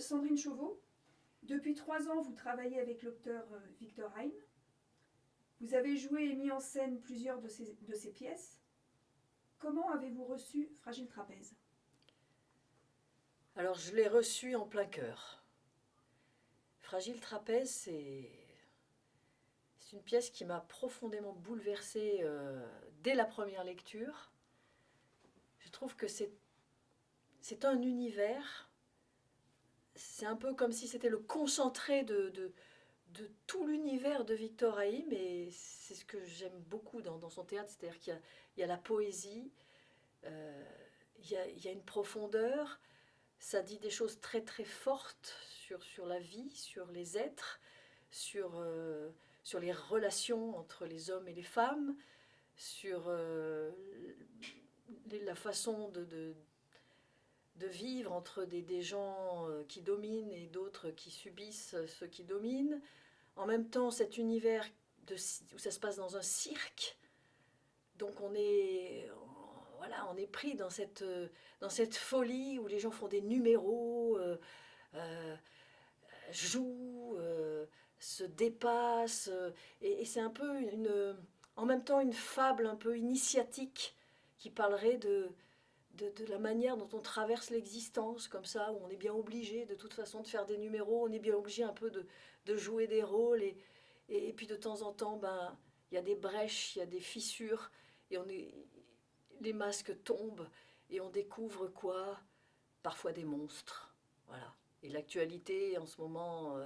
Sandrine Chauveau, depuis 3 ans, vous travaillez avec l'auteur Victor Heim. Vous avez joué et mis en scène plusieurs de ses pièces. Comment avez-vous reçu Fragile Trapèze? Alors je l'ai reçu en plein cœur. Fragile Trapèze, c'est une pièce qui m'a profondément bouleversée dès la première lecture. Je trouve que c'est un univers, c'est un peu comme si c'était le concentré de tout l'univers de Victor Haïm, et c'est ce que j'aime beaucoup dans son théâtre, c'est-à-dire qu'il y a la poésie, il y a une profondeur, ça dit des choses très très fortes sur la vie, sur les êtres, sur les relations entre les hommes et les femmes, sur la façon de vivre entre des gens qui dominent et d'autres qui subissent ceux qui dominent. En même temps, cet univers où ça se passe dans un cirque, donc on est pris dans cette folie où les gens font des numéros, euh, jouent, se dépassent, et c'est un peu en même temps une fable un peu initiatique qui parlerait de la manière dont on traverse l'existence, comme ça, où on est bien obligé de toute façon de faire des numéros, on est bien obligé un peu de jouer des rôles, et puis de temps en temps, ben, il y a des brèches, il y a des fissures, et les masques tombent, et on découvre quoi? Parfois des monstres, voilà. Et l'actualité en ce moment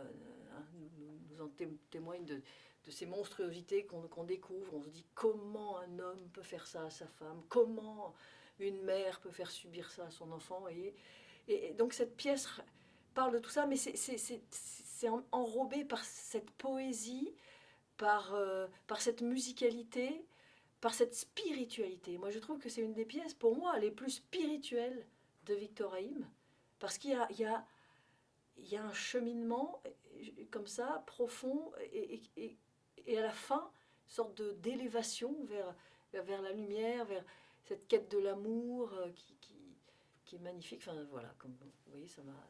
nous en témoigne de ces monstruosités qu'on découvre. On se dit comment un homme peut faire ça à sa femme, comment une mère peut faire subir ça à son enfant. Et donc cette pièce parle de tout ça, mais c'est enrobé par cette poésie, par cette musicalité, par cette spiritualité. Moi je trouve que c'est une des pièces, pour moi, les plus spirituelles de Victor Haïm, parce qu'il y a un cheminement comme ça, profond, et à la fin, une sorte d'élévation vers la lumière, vers cette quête de l'amour qui est magnifique. Enfin voilà, comme vous voyez, ça m'a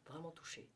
vraiment touchée.